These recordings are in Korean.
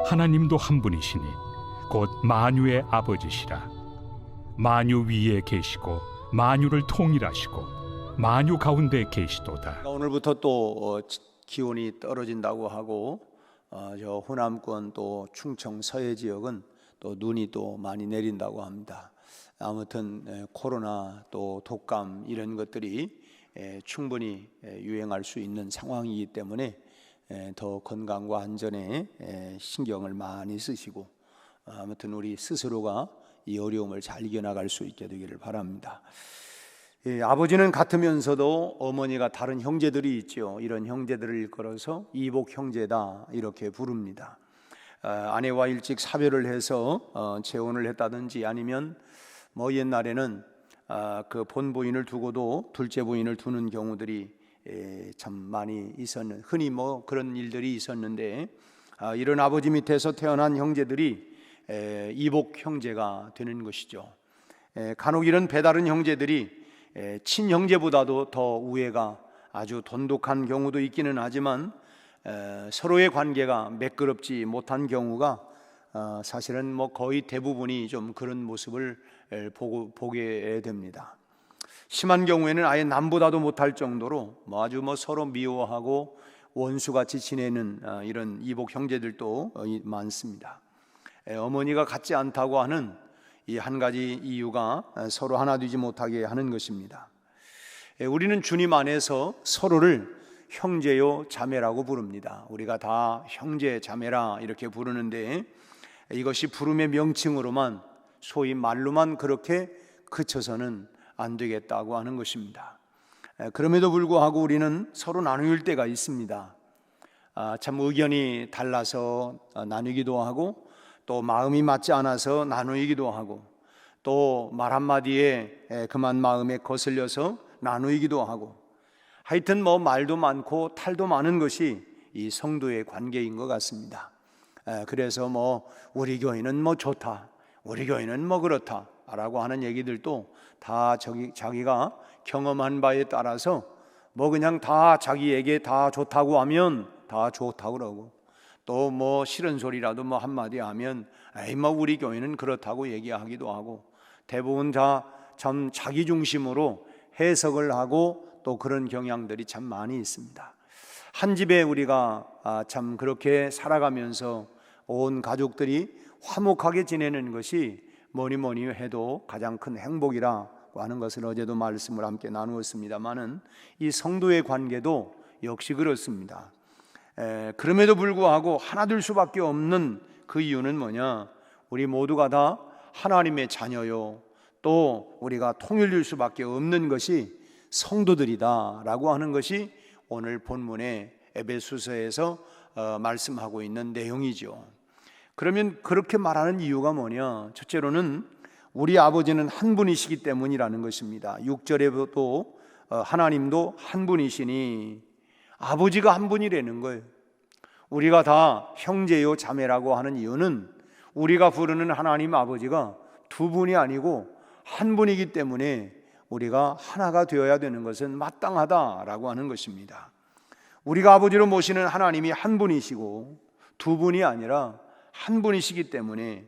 하나님도 한 분이시니 곧 만유의 아버지시라. 만유 위에 계시고 만유를 통일하시고 만유 가운데 계시도다. 오늘부터 또 기온이 떨어진다고 하고 저 호남권 또 충청 서해 지역은 또 눈이 또 많이 내린다고 합니다. 아무튼 코로나 또 독감 이런 것들이 충분히 유행할 수 있는 상황이기 때문에 더 건강과 안전에 신경을 많이 쓰시고 아무튼 우리 스스로가 이 어려움을 잘 이겨나갈 수 있게 되기를 바랍니다. 아버지는 같으면서도 어머니가 다른 형제들이 있죠. 이런 형제들을 일컬어서 이복 형제다 이렇게 부릅니다. 아내와 일찍 사별을 해서 재혼을 했다든지 아니면 뭐 옛날에는 그 본부인을 두고도 둘째 부인을 두는 경우들이 참 많이 있었는, 흔히 뭐 그런 일들이 있었는데 이런 아버지 밑에서 태어난 형제들이 이복 형제가 되는 것이죠. 간혹 이런 배다른 형제들이 친형제보다도 더 우애가 아주 돈독한 경우도 있기는 하지만 서로의 관계가 매끄럽지 못한 경우가 사실은 뭐 거의 대부분이 좀 그런 모습을 보게 됩니다. 심한 경우에는 아예 남보다도 못할 정도로 아주 서로 미워하고 원수같이 지내는 이런 이복 형제들도 많습니다. 어머니가 같지 않다고 하는 이 한 가지 이유가 서로 하나 되지 못하게 하는 것입니다. 우리는 주님 안에서 서로를 형제요 자매라고 부릅니다. 우리가 다 형제 자매라 이렇게 부르는데 이것이 부름의 명칭으로만 소위 말로만 그렇게 그쳐서는 안 되겠다고 하는 것입니다. 그럼에도 불구하고 우리는 서로 나눌 때가 있습니다. 참 의견이 달라서 나누기도 하고 또 마음이 맞지 않아서 나누기도 하고 또 말 한마디에 그만 마음에 거슬려서 나누기도 하고 하여튼 말도 많고 탈도 많은 것이 이 성도의 관계인 것 같습니다. 그래서 우리 교회는 좋다, 우리 교회는 그렇다 라고 하는 얘기들도 다 자기가 경험한 바에 따라서 그냥 다 자기에게 다 좋다고 하면 다 좋다고 그러고 또 싫은 소리라도 한마디 하면 우리 교회는 그렇다고 얘기하기도 하고 대부분 다 참 자기 중심으로 해석을 하고 또 그런 경향들이 참 많이 있습니다. 한 집에 우리가 참 그렇게 살아가면서 온 가족들이 화목하게 지내는 것이 뭐니 해도 가장 큰 행복이라고 하는 것을 어제도 말씀을 함께 나누었습니다마는 이 성도의 관계도 역시 그렇습니다. 그럼에도 불구하고 하나 될 수밖에 없는 그 이유는 뭐냐? 우리 모두가 다 하나님의 자녀요 또 우리가 통일될 수밖에 없는 것이 성도들이다 라고 하는 것이 오늘 본문의 에베소서에서 말씀하고 있는 내용이죠. 그러면 그렇게 말하는 이유가 뭐냐? 첫째로는 우리 아버지는 한 분이시기 때문이라는 것입니다. 6절에도 하나님도 한 분이시니 아버지가 한 분이라는 거예요. 우리가 다 형제요 자매라고 하는 이유는 우리가 부르는 하나님 아버지가 두 분이 아니고 한 분이기 때문에 우리가 하나가 되어야 되는 것은 마땅하다라고 하는 것입니다. 우리가 아버지로 모시는 하나님이 한 분이시고 두 분이 아니라 한 분이시기 때문에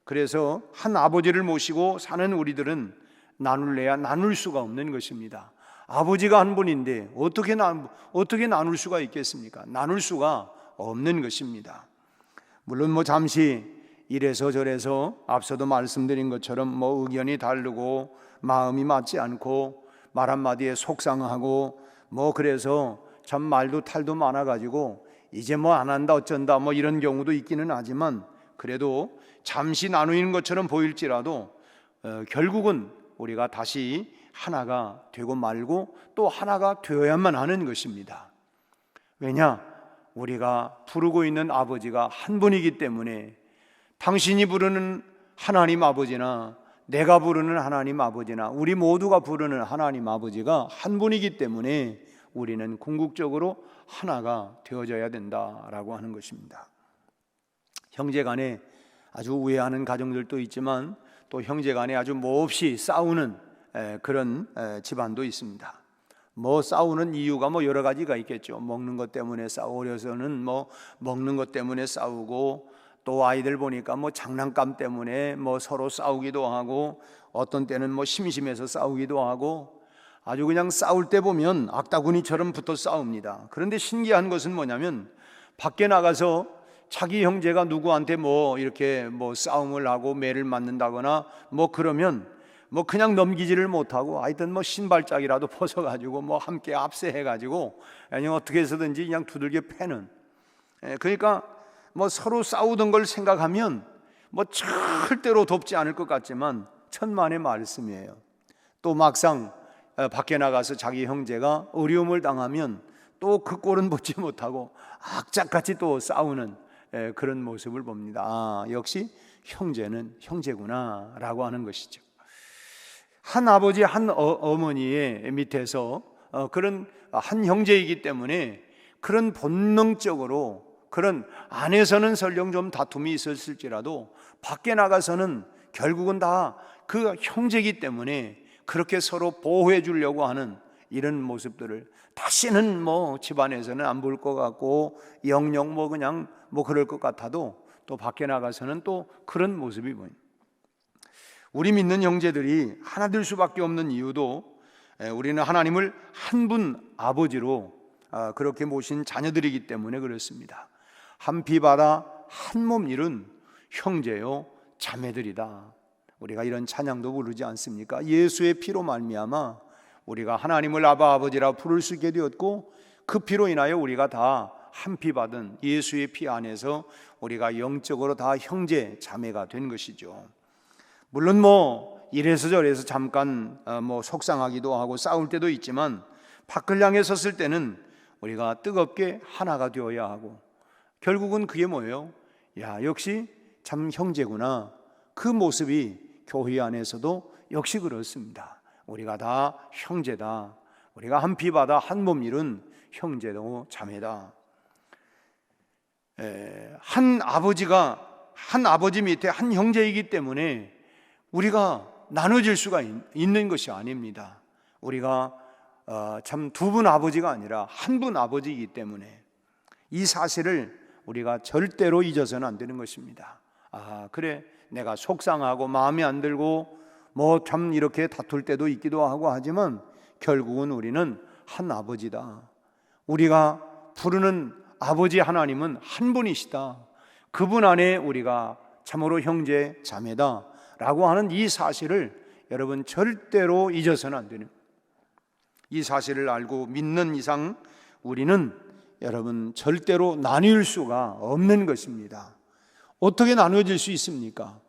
그래서 한 아버지를 모시고 사는 우리들은 나눌래야 나눌 수가 없는 것입니다. 아버지가 한 분인데 어떻게 나눌 수가 있겠습니까? 나눌 수가 없는 것입니다. 물론 잠시 이래서 저래서 앞서도 말씀드린 것처럼 의견이 다르고 마음이 맞지 않고 말 한마디에 속상하고 그래서 참 말도 탈도 많아가지고 이제 안 한다 어쩐다 이런 경우도 있기는 하지만 그래도 잠시 나누는 것처럼 보일지라도 결국은 우리가 다시 하나가 되고 말고 또 하나가 되어야만 하는 것입니다. 왜냐? 우리가 부르고 있는 아버지가 한 분이기 때문에 당신이 부르는 하나님 아버지나 내가 부르는 하나님 아버지나 우리 모두가 부르는 하나님 아버지가 한 분이기 때문에 우리는 궁극적으로 하나가 되어져야 된다라고 하는 것입니다. 형제간에 아주 우애하는 가정들도 있지만 또 형제간에 아주 몹시 싸우는 그런 집안도 있습니다. 싸우는 이유가 여러 가지가 있겠죠. 먹는 것 때문에 싸우려서는 먹는 것 때문에 싸우고 또 아이들 보니까 뭐 장난감 때문에 뭐 서로 싸우기도 하고 어떤 때는 뭐 심심해서 싸우기도 하고 아주 그냥 싸울 때 보면 악다구니처럼 붙어 싸웁니다. 그런데 신기한 것은 뭐냐면 밖에 나가서 자기 형제가 누구한테 뭐 이렇게 뭐 싸움을 하고 매를 맞는다거나 뭐 그러면 뭐 그냥 넘기지를 못하고 하여튼 뭐 신발짝이라도 벗어가지고 뭐 함께 압세해가지고 아니면 어떻게 해서든지 그냥 두들겨 패는, 그러니까 뭐 서로 싸우던 걸 생각하면 뭐 절대로 돕지 않을 것 같지만 천만의 말씀이에요. 또 막상 밖에 나가서 자기 형제가 어려움을 당하면 또 그 꼴은 보지 못하고 악착같이 또 싸우는 그런 모습을 봅니다. 아, 역시 형제는 형제구나 라고 하는 것이죠. 한 아버지 한 어머니의 밑에서 그런 한 형제이기 때문에 그런 본능적으로 그런 안에서는 설령 좀 다툼이 있었을지라도 밖에 나가서는 결국은 다 그 형제이기 때문에 그렇게 서로 보호해 주려고 하는 이런 모습들을 다시는 뭐 집안에서는 안 볼 것 같고 영영 뭐 그냥 뭐 그럴 것 같아도 또 밖에 나가서는 또 그런 모습이 보입니다. 우리 믿는 형제들이 하나 될 수밖에 없는 이유도 우리는 하나님을 한 분 아버지로 그렇게 모신 자녀들이기 때문에 그렇습니다. 한 피 바다 한 몸 이룬 형제요 자매들이다. 우리가 이런 찬양도 부르지 않습니까? 예수의 피로 말미암아 우리가 하나님을 아바 아버지라 부를 수 있게 되었고 그 피로 인하여 우리가 다 한 피 받은 예수의 피 안에서 우리가 영적으로 다 형제 자매가 된 것이죠. 물론 뭐 이래서 저래서 잠깐 뭐 속상하기도 하고 싸울 때도 있지만 밖을 향해 섰을 때는 우리가 뜨겁게 하나가 되어야 하고 결국은 그게 뭐예요? 야, 역시 참 형제구나. 그 모습이 교회 안에서도 역시 그렇습니다. 우리가 다 형제다. 우리가 한 피 받아 한 몸 이룬 형제도 자매다. 한 아버지 밑에 한 형제이기 때문에 우리가 나눠질 수가 있는 것이 아닙니다. 우리가 참 두 분 아버지가 아니라 한 분 아버지이기 때문에 이 사실을 우리가 절대로 잊어서는 안 되는 것입니다. 아, 그래, 내가 속상하고 마음에 안 들고 뭐 참 이렇게 다툴 때도 있기도 하고 하지만 결국은 우리는 한 아버지다. 우리가 부르는 아버지 하나님은 한 분이시다. 그분 안에 우리가 참으로 형제 자매다 라고 하는 이 사실을 여러분 절대로 잊어서는 안 되는, 이 사실을 알고 믿는 이상 우리는 여러분 절대로 나뉠 수가 없는 것입니다. 어떻게 나눠질 수 있습니까?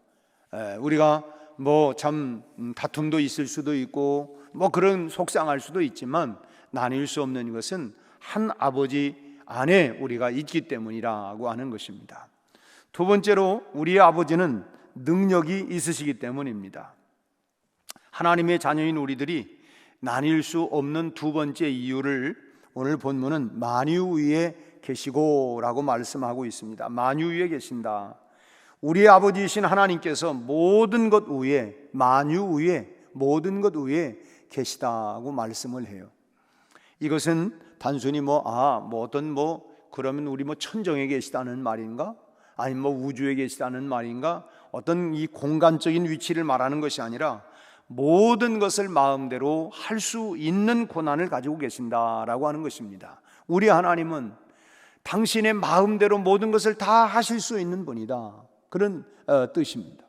우리가 뭐 참 다툼도 있을 수도 있고 뭐 그런 속상할 수도 있지만 나뉠 수 없는 것은 한 아버지 안에 우리가 있기 때문이라고 하는 것입니다. 두 번째로 우리의 아버지는 능력이 있으시기 때문입니다. 하나님의 자녀인 우리들이 나뉠 수 없는 두 번째 이유를 오늘 본문은 만유 위에 계시고 라고 말씀하고 있습니다. 만유 위에 계신다. 우리의 아버지이신 하나님께서 모든 것 위에, 만유 위에, 모든 것 위에 계시다고 말씀을 해요. 이것은 단순히 그러면 우리 천정에 계시다는 말인가? 아니면 우주에 계시다는 말인가? 어떤 이 공간적인 위치를 말하는 것이 아니라 모든 것을 마음대로 할 수 있는 권한을 가지고 계신다라고 하는 것입니다. 우리 하나님은 당신의 마음대로 모든 것을 다 하실 수 있는 분이다. 그런 뜻입니다.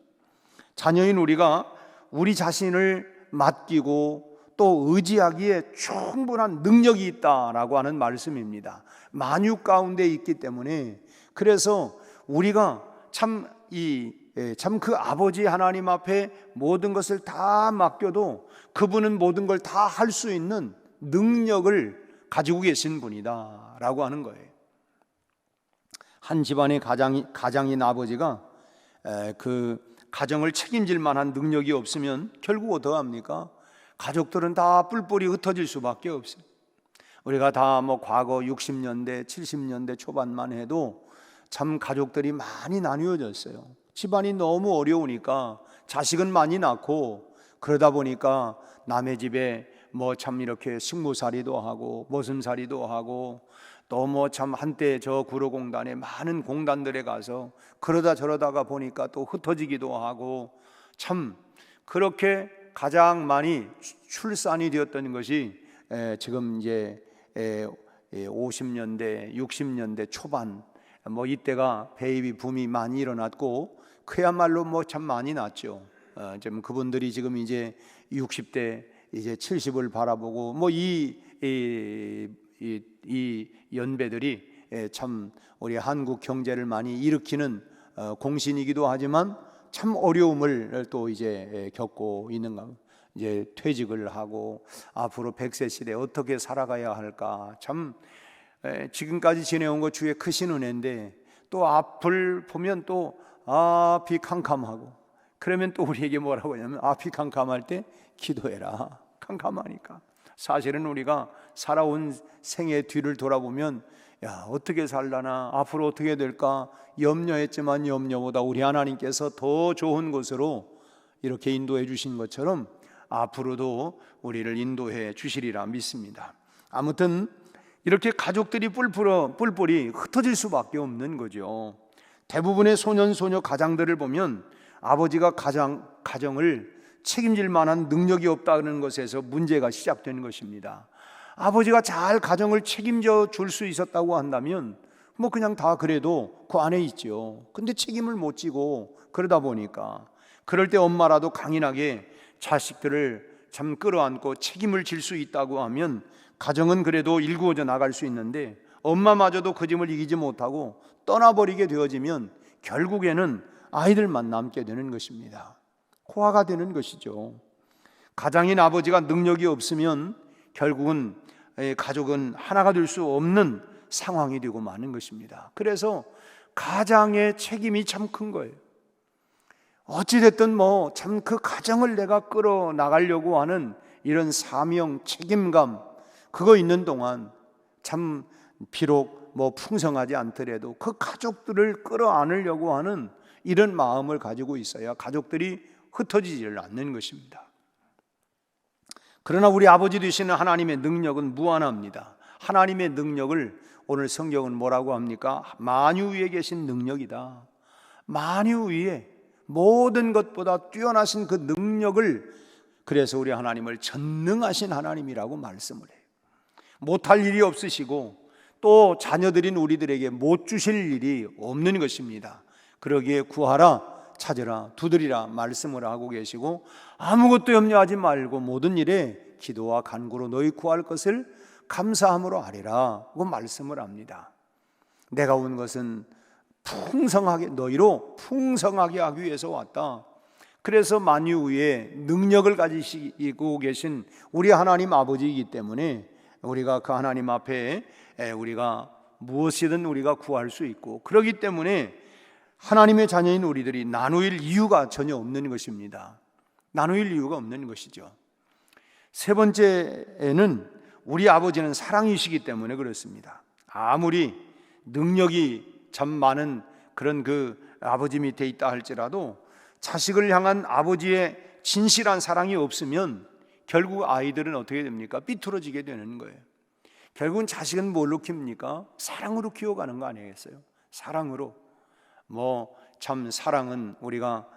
자녀인 우리가 우리 자신을 맡기고 또 의지하기에 충분한 능력이 있다라고 하는 말씀입니다. 만유 가운데 있기 때문에 그래서 우리가 참 그 아버지 하나님 앞에 모든 것을 다 맡겨도 그분은 모든 걸 다 할 수 있는 능력을 가지고 계신 분이다 라고 하는 거예요. 한 집안의 가장인 아버지가 그 가정을 책임질 만한 능력이 없으면 결국 어떡합니까? 가족들은 다 뿔뿔이 흩어질 수밖에 없어요. 우리가 다 과거 60년대 70년대 초반만 해도 참 가족들이 많이 나뉘어졌어요. 집안이 너무 어려우니까 자식은 많이 낳고 그러다 보니까 남의 집에 참 이렇게 식모살이도 하고 머슴살이도 하고 또 뭐 참 한때 저 구로공단에 많은 공단들에 가서 그러다 저러다가 보니까 또 흩어지기도 하고, 참 그렇게 가장 많이 출산이 되었던 것이 지금 이제 50년대 60년대 초반, 뭐 이때가 베이비 붐이 많이 일어났고 그야말로 뭐 참 많이 났죠. 지금 그분들이 지금 이제 60대 이제 70을 바라보고 뭐 이 연배들이 참 우리 한국 경제를 많이 일으키는 공신이기도 하지만 참 어려움을 또 이제 겪고 있는 가, 이제 퇴직을 하고 앞으로 100세 시대에 어떻게 살아가야 할까, 참 지금까지 지내온 것 주의 크신 은혜인데 또 앞을 보면 또 앞이 캄캄하고, 그러면 또 우리에게 뭐라고 하냐면 앞이 캄캄할 때 기도해라. 캄캄하니까 사실은 우리가 살아온 생의 뒤를 돌아보면 야, 어떻게 살라나, 앞으로 어떻게 될까 염려했지만 염려보다 우리 하나님께서 더 좋은 곳으로 이렇게 인도해 주신 것처럼 앞으로도 우리를 인도해 주시리라 믿습니다. 아무튼 이렇게 가족들이 뿔뿔이 흩어질 수밖에 없는 거죠. 대부분의 소년 소녀 가장들을 보면 아버지가 가정을 책임질 만한 능력이 없다는 것에서 문제가 시작되는 것입니다. 아버지가 잘 가정을 책임져 줄 수 있었다고 한다면 뭐 그냥 다 그래도 그 안에 있죠. 근데 책임을 못 지고 그러다 보니까 그럴 때 엄마라도 강인하게 자식들을 참 끌어안고 책임을 질 수 있다고 하면 가정은 그래도 일구어져 나갈 수 있는데, 엄마마저도 그 짐을 이기지 못하고 떠나버리게 되어지면 결국에는 아이들만 남게 되는 것입니다. 고아가 되는 것이죠. 가장인 아버지가 능력이 없으면 결국은 가족은 하나가 될 수 없는 상황이 되고 마는 것입니다. 그래서 가장의 책임이 참 큰 거예요. 어찌됐든 뭐 참 그 가정을 내가 끌어나가려고 하는 이런 사명, 책임감, 그거 있는 동안 참 비록 뭐 풍성하지 않더라도 그 가족들을 끌어안으려고 하는 이런 마음을 가지고 있어야 가족들이 흩어지지를 않는 것입니다. 그러나 우리 아버지 되시는 하나님의 능력은 무한합니다. 하나님의 능력을 오늘 성경은 뭐라고 합니까? 만유 위에 계신 능력이다. 만유 위에 모든 것보다 뛰어나신 그 능력을, 그래서 우리 하나님을 전능하신 하나님이라고 말씀을 해요. 못할 일이 없으시고 또 자녀들인 우리들에게 못 주실 일이 없는 것입니다. 그러기에 구하라, 찾으라, 두드리라 말씀을 하고 계시고, 아무것도 염려하지 말고 모든 일에 기도와 간구로 너희 구할 것을 감사함으로 하리라 고 말씀을 합니다. 내가 온 것은 풍성하게, 너희로 풍성하게 하기 위해서 왔다. 그래서 만유 위에 능력을 가지시고 계신 우리 하나님 아버지이기 때문에 우리가 그 하나님 앞에 우리가 무엇이든 우리가 구할 수 있고, 그렇기 때문에 하나님의 자녀인 우리들이 나누일 이유가 전혀 없는 것입니다. 나누일 이유가 없는 것이죠. 세 번째는 우리 아버지는 사랑이시기 때문에 그렇습니다. 아무리 능력이 참 많은 그런 그 아버지 밑에 있다 할지라도 자식을 향한 아버지의 진실한 사랑이 없으면 결국 아이들은 어떻게 됩니까? 삐뚤어지게 되는 거예요. 결국은 자식은 뭘로 키웁니까? 사랑으로 키워가는 거 아니겠어요? 사랑으로. 뭐 참 사랑은 우리가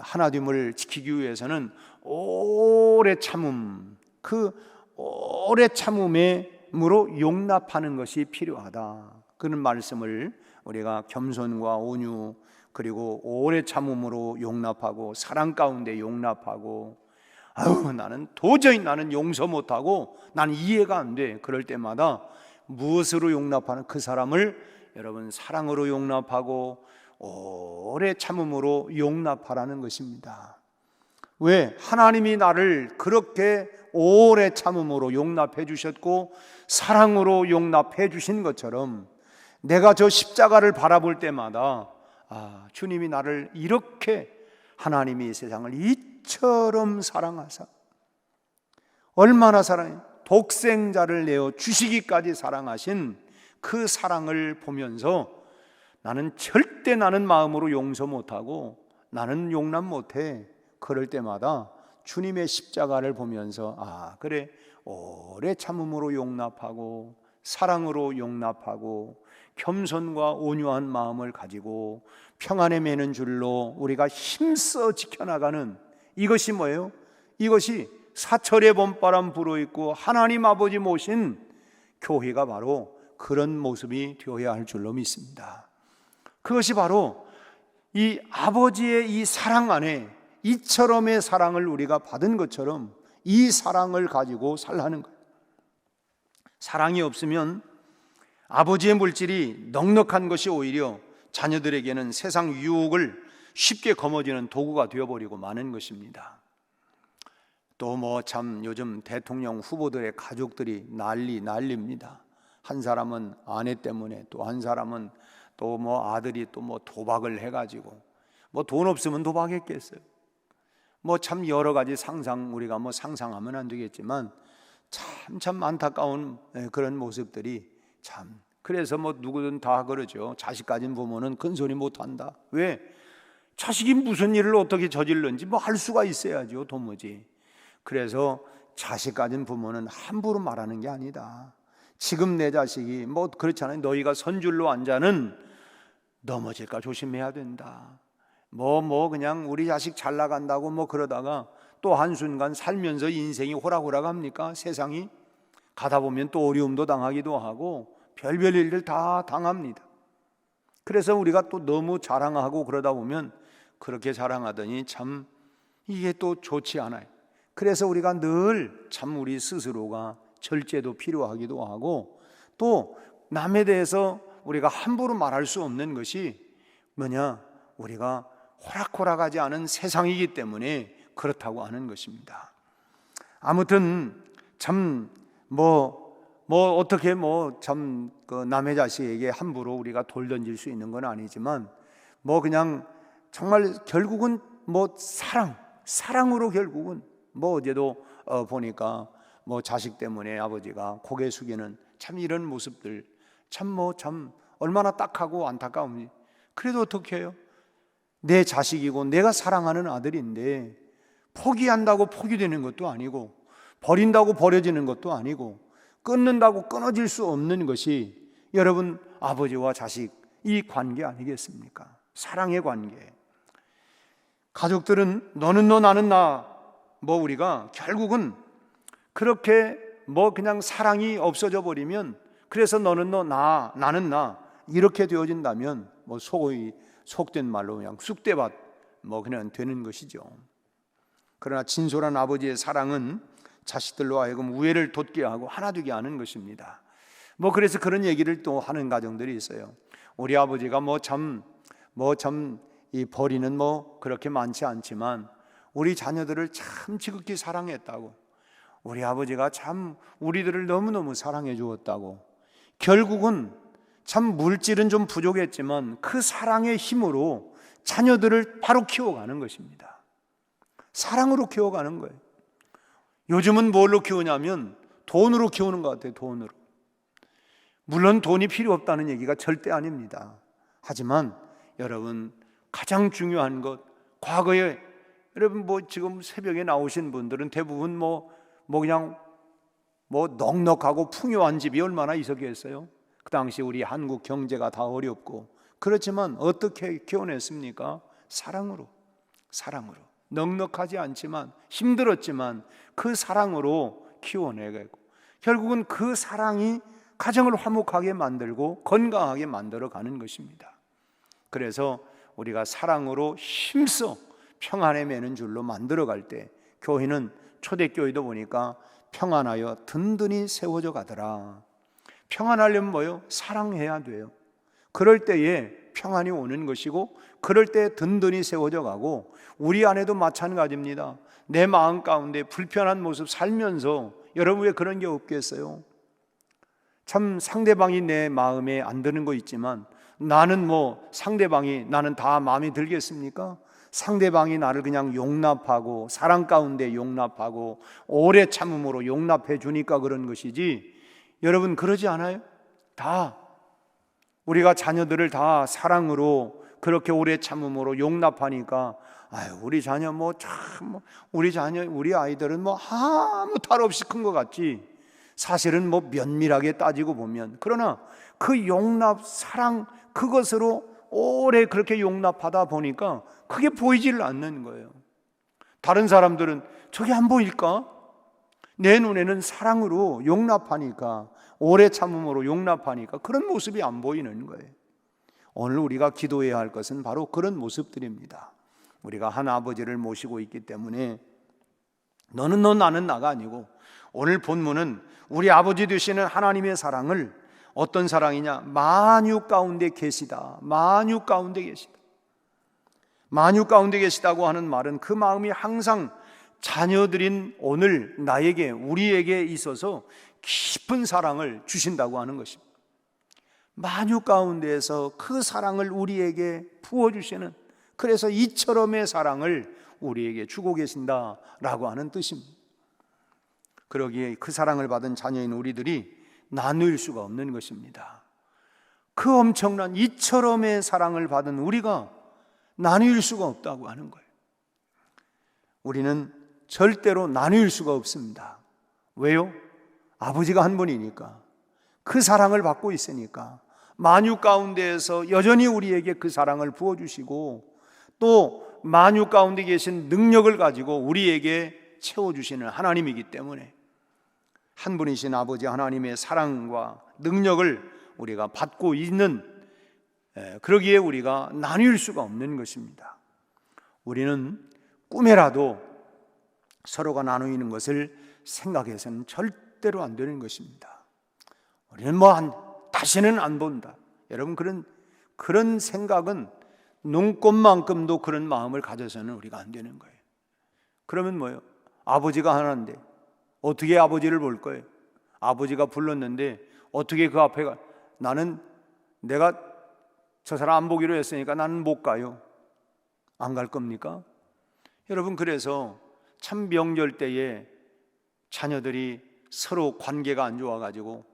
하나됨을 지키기 위해서는 오래 참음, 그 오래 참음으로 용납하는 것이 필요하다. 그런 말씀을 우리가 겸손과 온유, 그리고 오래 참음으로 용납하고 사랑 가운데 용납하고, 아유 나는 도저히 나는 용서 못하고 나는 이해가 안 돼. 그럴 때마다 무엇으로 용납하는 그 사람을 여러분 사랑으로 용납하고 오래 참음으로 용납하라는 것입니다. 왜? 하나님이 나를 그렇게 오래 참음으로 용납해 주셨고 사랑으로 용납해 주신 것처럼 내가 저 십자가를 바라볼 때마다 주님이 나를 이렇게, 하나님이 이 세상을 이처럼 사랑하사, 얼마나 사랑해, 독생자를 내어 주시기까지 사랑하신 그 사랑을 보면서 나는 절대 나는 마음으로 용서 못하고 나는 용납 못해. 그럴 때마다 주님의 십자가를 보면서 그래 오래 참음으로 용납하고 사랑으로 용납하고 겸손과 온유한 마음을 가지고 평안에 매는 줄로 우리가 힘써 지켜나가는 이것이 뭐예요? 이것이 사철의 봄바람 불어있고 하나님 아버지 모신 교회가 바로 그런 모습이 되어야 할 줄로 믿습니다. 그것이 바로 이 아버지의 이 사랑 안에 이처럼의 사랑을 우리가 받은 것처럼 이 사랑을 가지고 살라는 거예요. 사랑이 없으면 아버지의 물질이 넉넉한 것이 오히려 자녀들에게는 세상 유혹을 쉽게 거머쥐는 도구가 되어버리고 마는 것입니다. 또 뭐 참 요즘 대통령 후보들의 가족들이 난립니다. 한 사람은 아내 때문에, 또 한 사람은 또 뭐 아들이 또 뭐 도박을 해가지고 뭐 돈 없으면 도박했겠어요. 뭐 참 여러 가지 우리가 뭐 상상하면 안 되겠지만 참 안타까운 그런 모습들이 참. 그래서 뭐 누구든 다 그러죠. 자식 가진 부모는 큰소리 못한다. 왜? 자식이 무슨 일을 어떻게 저질렀는지 뭐 할 수가 있어야죠, 도무지. 그래서 자식 가진 부모는 함부로 말하는 게 아니다. 지금 내 자식이 뭐 그렇잖아요. 너희가 선줄로 앉아는 넘어질까 조심해야 된다. 그냥 우리 자식 잘 나간다고 뭐 그러다가 또 한순간 살면서 인생이 호락호락합니까? 세상이 가다 보면 또 어려움도 당하기도 하고 별별 일들 다 당합니다. 그래서 우리가 또 너무 자랑하고 그러다 보면 그렇게 자랑하더니 참 이게 또 좋지 않아요. 그래서 우리가 늘 참 우리 스스로가 절제도 필요하기도 하고 또 남에 대해서 우리가 함부로 말할 수 없는 것이 뭐냐? 우리가 호락호락하지 않은 세상이기 때문에 그렇다고 하는 것입니다. 아무튼 참 어떻게 그 남의 자식에게 함부로 우리가 돌 던질 수 있는 건 아니지만 그냥 정말 결국은 사랑으로 결국은 어제도 보니까 자식 때문에 아버지가 고개 숙이는 참 이런 모습들 참 얼마나 딱하고 안타까움이. 그래도 어떻게 해요? 내 자식이고 내가 사랑하는 아들인데 포기한다고 포기되는 것도 아니고 버린다고 버려지는 것도 아니고 끊는다고 끊어질 수 없는 것이 여러분 아버지와 자식 이 관계 아니겠습니까? 사랑의 관계. 가족들은 너는 너 나는 나 우리가 결국은 그렇게 그냥 사랑이 없어져 버리면 그래서 너는 너 나는 나 이렇게 되어진다면 소위 속된 말로 그냥 쑥대밭 그냥 되는 것이죠. 그러나 진솔한 아버지의 사랑은 자식들로 하여금 우애를 돋게 하고 하나 되게 하는 것입니다. 그래서 그런 얘기를 또 하는 가정들이 있어요. 우리 아버지가 이 벌이는 그렇게 많지 않지만 우리 자녀들을 참 지극히 사랑했다고. 우리 아버지가 참 우리들을 너무너무 사랑해 주었다고. 결국은 참 물질은 좀 부족했지만 그 사랑의 힘으로 자녀들을 바로 키워가는 것입니다. 사랑으로 키워가는 거예요. 요즘은 뭘로 키우냐면 돈으로 키우는 것 같아요. 돈으로. 물론 돈이 필요 없다는 얘기가 절대 아닙니다. 하지만 여러분 가장 중요한 것, 과거에 여러분 지금 새벽에 나오신 분들은 대부분 그냥 넉넉하고 풍요한 집이 얼마나 있었겠어요? 그 당시 우리 한국 경제가 다 어렵고 그렇지만 어떻게 키워냈습니까? 사랑으로. 넉넉하지 않지만 힘들었지만 그 사랑으로 키워내고 결국은 그 사랑이 가정을 화목하게 만들고 건강하게 만들어 가는 것입니다. 그래서 우리가 사랑으로 힘써 평안에 매는 줄로 만들어 갈 때 교회는 초대교회도 보니까 평안하여 든든히 세워져 가더라. 평안하려면 뭐요? 사랑해야 돼요. 그럴 때에 평안이 오는 것이고 그럴 때 든든히 세워져 가고 우리 안에도 마찬가지입니다. 내 마음 가운데 불편한 모습 살면서 여러분 왜 그런 게 없겠어요? 참 상대방이 내 마음에 안 드는 거 있지만 나는 상대방이 나는 다 마음에 들겠습니까? 상대방이 나를 그냥 용납하고 사랑 가운데 용납하고 오래 참음으로 용납해 주니까 그런 것이지 여러분 그러지 않아요? 다 우리가 자녀들을 다 사랑으로 그렇게 오래 참음으로 용납하니까 우리 자녀 우리 아이들은 아무 탈 없이 큰 것 같지 사실은 뭐 면밀하게 따지고 보면, 그러나 그 용납, 사랑, 그것으로 오래 그렇게 용납하다 보니까 그게 보이지를 않는 거예요. 다른 사람들은 저게 안 보일까? 내 눈에는 사랑으로 용납하니까, 오래 참음으로 용납하니까 그런 모습이 안 보이는 거예요. 오늘 우리가 기도해야 할 것은 바로 그런 모습들입니다. 우리가 한 아버지를 모시고 있기 때문에 너는 너, 나는 나가 아니고, 오늘 본문은 우리 아버지 되시는 하나님의 사랑을, 어떤 사랑이냐? 만유 가운데 계시다. 만유 가운데 계시다. 만유 가운데 계시다고 하는 말은 그 마음이 항상 자녀들인 오늘 나에게, 우리에게 있어서 깊은 사랑을 주신다고 하는 것입니다. 만유 가운데에서 그 사랑을 우리에게 부어주시는, 그래서 이처럼의 사랑을 우리에게 주고 계신다라고 하는 뜻입니다. 그러기에 그 사랑을 받은 자녀인 우리들이 나눌 수가 없는 것입니다. 그 엄청난 이처럼의 사랑을 받은 우리가 나눌 수가 없다고 하는 거예요. 우리는 절대로 나눌 수가 없습니다. 왜요? 아버지가 한 분이니까, 그 사랑을 받고 있으니까, 만유 가운데에서 여전히 우리에게 그 사랑을 부어주시고, 또 만유 가운데 계신 능력을 가지고 우리에게 채워주시는 하나님이기 때문에, 한 분이신 아버지 하나님의 사랑과 능력을 우리가 받고 있는, 그러기에 우리가 나눌 수가 없는 것입니다. 우리는 꿈에라도 서로가 나누는 것을 생각해서는 절대로 안 되는 것입니다. 우리는 다시는 안 본다. 여러분, 그런 생각은 눈꽃만큼도 그런 마음을 가져서는 우리가 안 되는 거예요. 그러면 뭐예요? 아버지가 하나인데 어떻게 아버지를 볼 거예요? 아버지가 불렀는데 어떻게 그 앞에 가? 내가 저 사람 안 보기로 했으니까 나는 못 가요. 안 갈 겁니까? 여러분, 그래서 참 명절 때에 자녀들이 서로 관계가 안 좋아가지고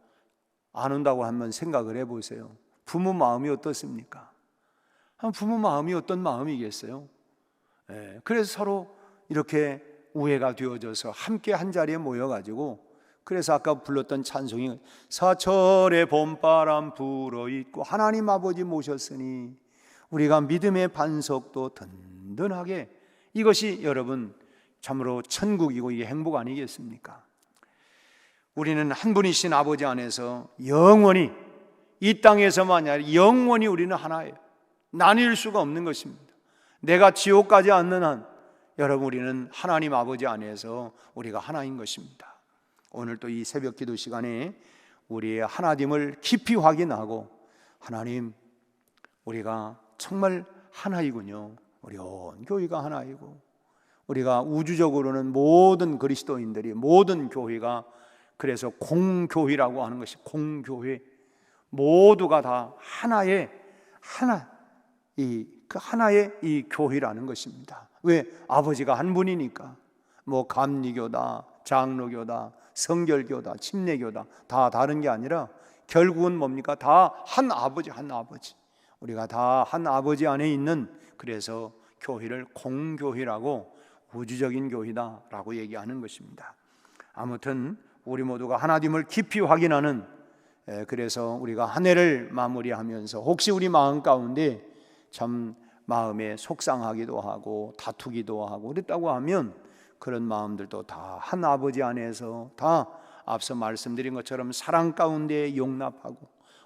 안 온다고 한번 생각을 해보세요. 부모 마음이 어떻습니까? 부모 마음이 어떤 마음이겠어요? 그래서 서로 이렇게 우애가 되어져서 함께 한 자리에 모여가지고, 그래서 아까 불렀던 찬송이 사철의 봄바람 불어있고 하나님 아버지 모셨으니 우리가 믿음의 반석도 든든하게, 이것이 여러분 참으로 천국이고 이게 행복 아니겠습니까? 우리는 한 분이신 아버지 안에서 영원히, 이 땅에서만이 아니라 영원히 우리는 하나예요. 나뉠 수가 없는 것입니다. 내가 지옥 가지 않는 한 여러분, 우리는 하나님 아버지 안에서 우리가 하나인 것입니다. 오늘 또 이 새벽 기도 시간에 우리의 하나됨을 깊이 확인하고, 하나님, 우리가 정말 하나이군요. 우리 온 교회가 하나이고, 우리가 우주적으로는 모든 그리스도인들이, 모든 교회가, 그래서 공교회라고 하는 것이, 공교회, 모두가 다 하나의 이 교회라는 것입니다. 왜? 아버지가 한 분이니까. 감리교다, 장로교다, 성결교다, 침례교다 다 다른 게 아니라 결국은 뭡니까? 다 한 아버지, 한 아버지. 우리가 다 한 아버지 안에 있는, 그래서 교회를 공교회라고, 우주적인 교회다라고 얘기하는 것입니다. 아무튼 우리 모두가 하나됨을 깊이 확인하는, 그래서 우리가 한 해를 마무리하면서 혹시 우리 마음 가운데 참 마음에 속상하기도 하고 다투기도 하고 그랬다고 하면, 그런 마음들도 다 한 아버지 안에서 다 앞서 말씀드린 것처럼 사랑 가운데 용납하고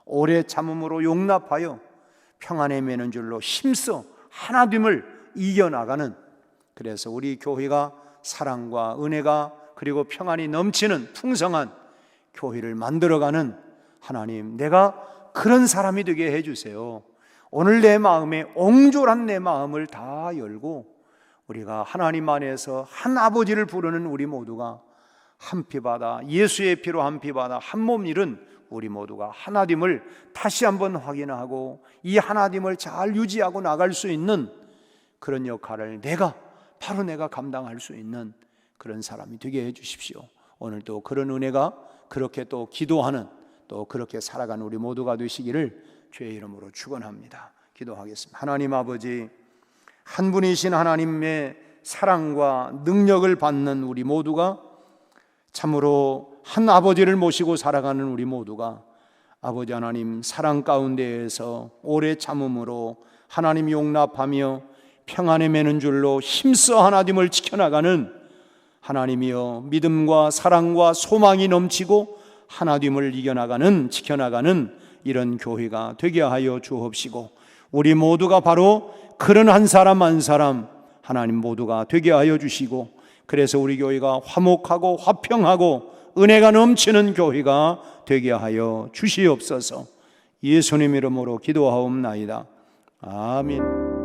오래 참음으로 용납하여 평안에 매는 줄로 힘써 하나됨을 이겨나가는, 그래서 우리 교회가 사랑과 은혜가 그리고 평안이 넘치는 풍성한 교회를 만들어가는, 하나님, 내가 그런 사람이 되게 해주세요. 오늘 내 마음에, 옹졸한 내 마음을 다 열고 우리가 하나님 안에서 한 아버지를 부르는 우리 모두가 한 피바다, 예수의 피로 한 피바다, 한 몸 이룬 우리 모두가 하나됨을 다시 한번 확인하고 이 하나됨을 잘 유지하고 나갈 수 있는 그런 역할을 바로 내가 감당할 수 있는 그런 사람이 되게 해 주십시오. 오늘도 그런 은혜가, 그렇게 또 기도하는, 또 그렇게 살아가는 우리 모두가 되시기를 주의 이름으로 축원합니다. 기도하겠습니다. 하나님 아버지, 한 분이신 하나님의 사랑과 능력을 받는 우리 모두가 참으로 한 아버지를 모시고 살아가는 우리 모두가 아버지 하나님 사랑 가운데에서 오래 참음으로 하나님 용납하며 평안에 매는 줄로 힘써 하나님을 지켜나가는, 하나님이여 믿음과 사랑과 소망이 넘치고 하나님을 이겨나가는, 지켜나가는 이런 교회가 되게 하여 주옵시고, 우리 모두가 바로 그런 한 사람 한 사람 하나님 모두가 되게 하여 주시고, 그래서 우리 교회가 화목하고 화평하고 은혜가 넘치는 교회가 되게 하여 주시옵소서. 예수님 이름으로 기도하옵나이다. 아멘.